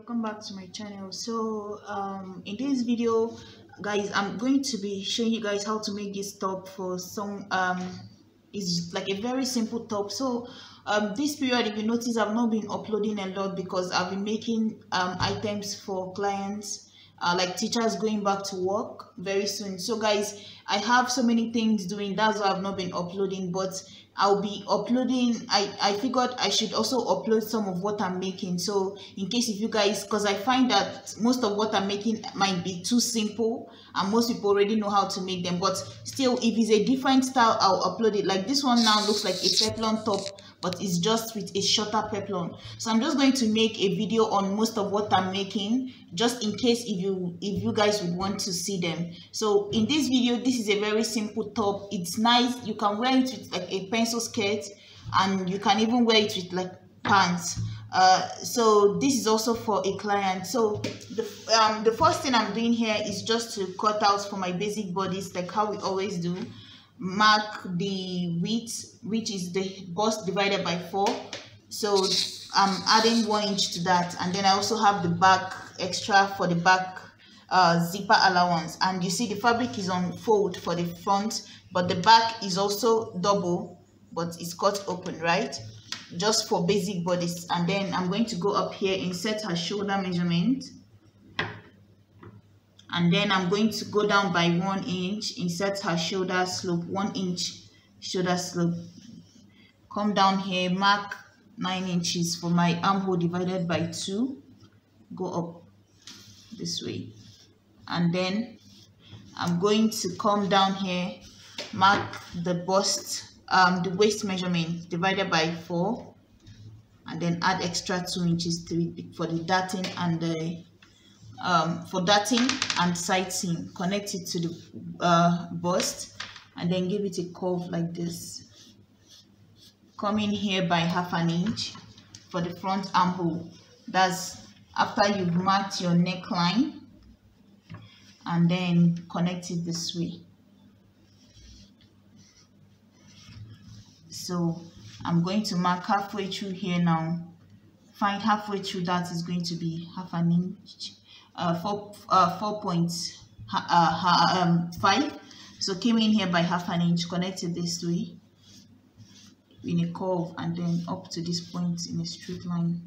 Welcome back to my channel. In this video, guys, I'm going to be showing you guys how to make this top for some it's like a very simple top. This period, if you notice, I've not been uploading a lot because I've been making items for clients, like teachers going back to work very soon. So guys, I have so many things doing, that's why I've not been uploading, but I'll be uploading. I figured I should also upload some of what I'm making, so in case if you guys, because I find that most of what I'm making might be too simple and most people already know how to make them, but still, if it's a different style, I'll upload it. Like this one now looks like a peplum top, but it's just with a shorter peplum. So I'm just going to make a video on most of what I'm making, just in case if you guys would want to see them. So in this video, this is a very simple top. It's nice. You can wear it with like a pencil skirt, and you can even wear it with like pants. So this is also for a client. So the first thing I'm doing here is just to cut out for my basic bodice, like how we always do. Mark the width, which is the bust divided by 4. So I'm adding 1 inch to that, and then I also have the back extra for the back zipper allowance. And you see the fabric is on fold for the front, but the back is also double, but it's cut open, right? Just for basic bodies. And then I'm going to go up here, insert her shoulder measurement, and then I'm going to go down by 1 inch, insert her shoulder slope, 1 inch shoulder slope. Come down here, mark 9 inches for my armhole divided by 2. Go up this way, and then I'm going to come down here, mark the bust, the waist measurement divided by 4, and then add extra 2 inches to it for the darting and the for darting and side seam. Connect it to the bust, and then give it a curve like this. Come in here by 1/2 inch for the front armhole. That's after you've marked your neckline, and then connect it this way. So I'm going to mark halfway through here now. Find halfway through, that is going to be 1/2 inch. 4.5. So came in here by 1/2 inch, connected this way in a curve, and then up to this point in a straight line.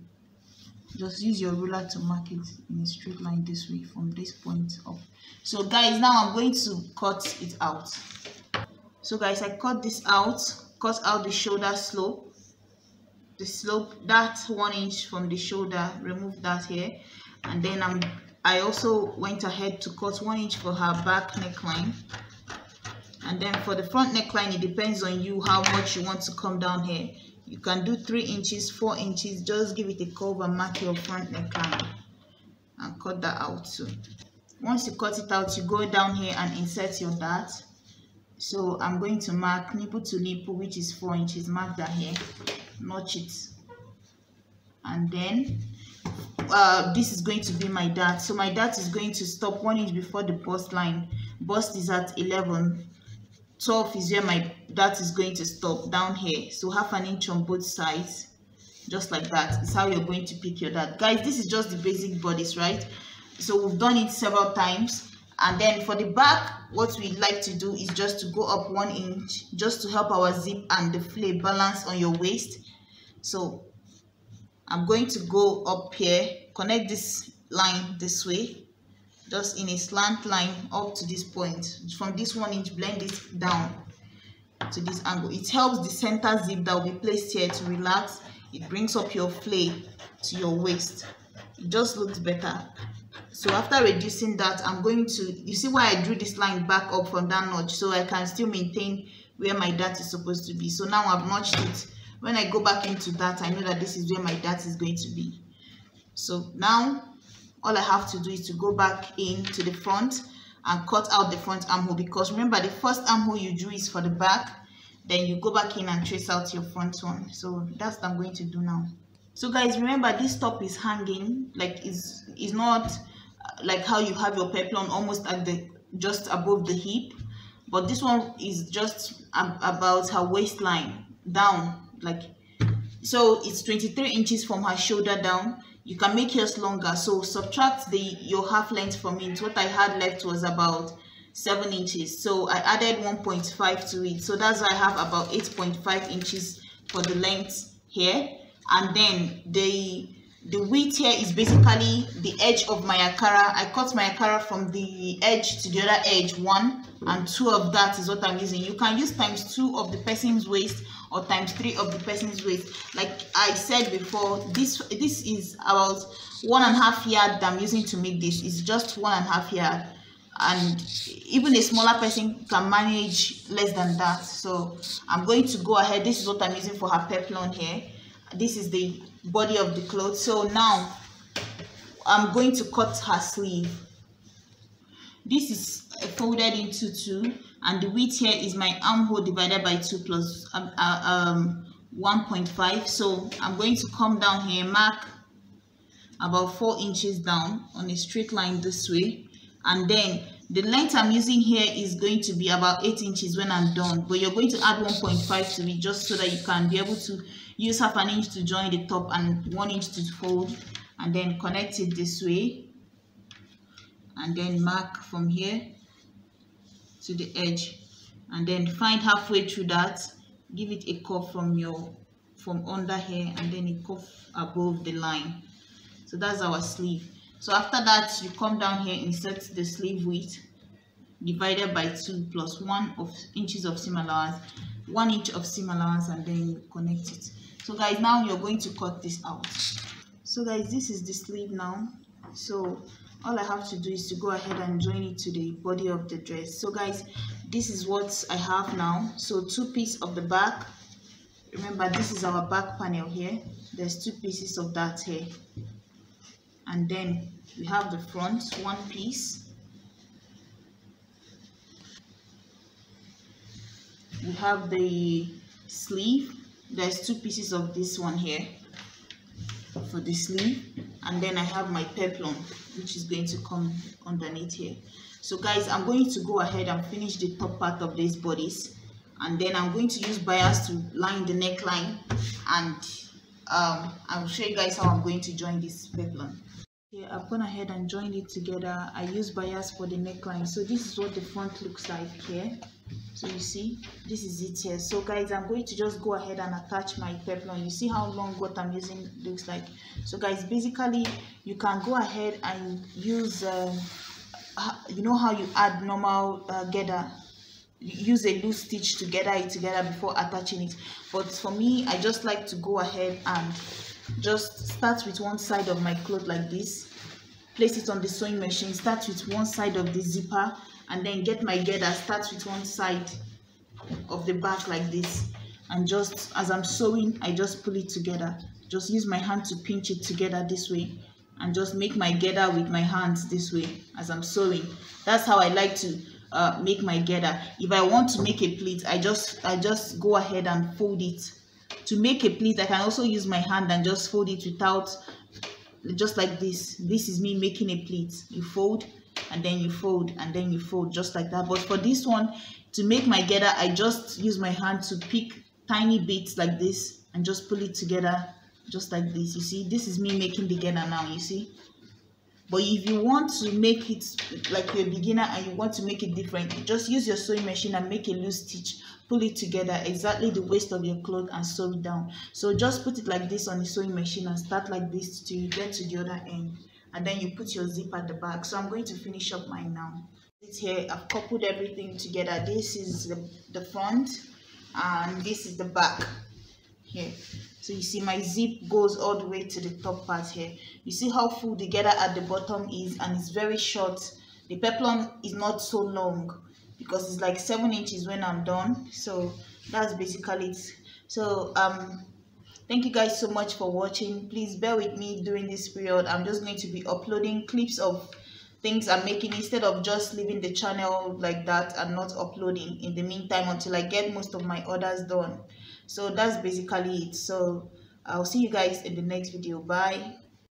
Just use your ruler to mark it in a straight line this way from this point up. So guys, now I'm going to cut it out. So guys, I cut this out, cut out the shoulder slope, that 1 inch from the shoulder, remove that here. And then I also went ahead to cut 1 inch for her back neckline. And then for the front neckline, it depends on you how much you want to come down here. You can do 3 inches, 4 inches, just give it a curve and mark your front neckline and cut that out too. Once you cut it out, you go down here and insert your dart. So I'm going to mark nipple to nipple, which is 4 inches, mark that here, notch it. And then this is going to be my dart. So my dart is going to stop 1 inch before the bust line. Bust is at 11. 12 is where my dart is going to stop, down here. So 1/2 inch on both sides, just like that. It's how you're going to pick your dart. Guys, this is just the basic bodice, right? So we've done it several times. And then for the back, what we like to do is just to go up 1 inch, just to help our zip and the flare balance on your waist. So I'm going to go up here, connect this line this way, just in a slant line up to this point. From this 1 inch, blend it down to this angle. It helps the center zip that will be placed here to relax. It brings up your flare to your waist. It just looks better. So after reducing that, I'm going to, you see why I drew this line back up from that notch, so I can still maintain where my dart is supposed to be. So now I've notched it. When I go back into that, I know that this is where my dart is going to be. So now all I have to do is to go back into the front and cut out the front armhole, because remember, the first armhole you drew is for the back, then you go back in and trace out your front one. So that's what I'm going to do now. So guys, remember, this top is hanging, like is not like how you have your peplum almost at the just above the hip, but this one is just about her waistline down, like so. It's 23 inches from her shoulder down. you can make yours longer. So subtract your half length from it. What I had left was about 7 inches, so I added 1.5 to it, so that's why I have about 8.5 inches for the length here. And then the width here is basically the edge of my akara. I cut my akara from the edge to the other edge, 1 and 2 of that is what I'm using. You can use ×2 of the person's waist or ×3 of the person's waist. Like I said before, this is about 1.5 yard that I'm using to make this. It's just 1.5 yard, and even a smaller person can manage less than that. So I'm going to go ahead. This is what I'm using for her peplon here. This is the body of the clothes. So now I'm going to cut her sleeve. This is folded into 2, and the width here is my armhole divided by 2 plus 1.5. So I'm going to come down here, mark about 4 inches down on a straight line this way, and then the length I'm using here is going to be about 8 inches when I'm done, but you're going to add 1.5 to it just so that you can be able to use half an inch to join the top and 1 inch to fold, and then connect it this way, and then mark from here to the edge, and then find halfway through that, give it a curve from under here, and then a curve above the line. So that's our sleeve. So after that, you come down here, insert the sleeve width divided by 2 plus 1 inches of seam allowance, 1 inch of seam allowance, and then you connect it. So guys, now you're going to cut this out. So guys, this is the sleeve now. So all I have to do is to go ahead and join it to the body of the dress. So guys, this is what I have now. So 2 pieces of the back. Remember, this is our back panel here. There's 2 pieces of that here. And then we have the front, 1 piece. We have the sleeve. There's 2 pieces of this one here for the sleeve, and then I have my peplon, which is going to come underneath here. So guys, I'm going to go ahead and finish the top part of these bodies, and then I'm going to use bias to line the neckline, and I'll show you guys how I'm going to join this peplon. Okay, I've gone ahead and joined it together. I use bias for the neckline. So this is what the front looks like here. So you see, this is it here. So guys, I'm going to just go ahead and attach my peplon. You see how long what I'm using looks like. So guys, basically you can go ahead and use you know how you add normal gather, use a loose stitch to gather it together before attaching it. But for me, I just like to go ahead and just start with one side of my cloth like this, place it on the sewing machine, start with one side of the zipper, and then get my gather, start with one side of the back like this, and just as I'm sewing, I just pull it together. Just use my hand to pinch it together this way, and just make my gather with my hands this way as I'm sewing. That's how I like to make my gather. If I want to make a pleat, I just go ahead and fold it. To make a pleat, I can also use my hand and just fold it without, just like this. This is me making a pleat. You fold, and then you fold, and then you fold, just like that. But for this one, to make my gather, I just use my hand to pick tiny bits like this and just pull it together, just like this. You see, this is me making the gather now, you see. But if you want to make it like you're a beginner and you want to make it different, just use your sewing machine and make a loose stitch, pull it together exactly the waist of your cloth and sew it down. So just put it like this on the sewing machine and start like this till you get to the other end, and then you put your zip at the back. So I'm going to finish up mine now. It's here, I've coupled everything together. This is the front, and this is the back here. So you see my zip goes all the way to the top part here. You see how full the gather at the bottom is, and it's very short. The peplon is not so long because it's like 7 inches when I'm done. So that's basically it. So thank you guys so much for watching. Please bear with me during this period. I'm just going to be uploading clips of things I'm making instead of just leaving the channel like that and not uploading in the meantime until I get most of my orders done. So that's basically it. So I'll see you guys in the next video. Bye.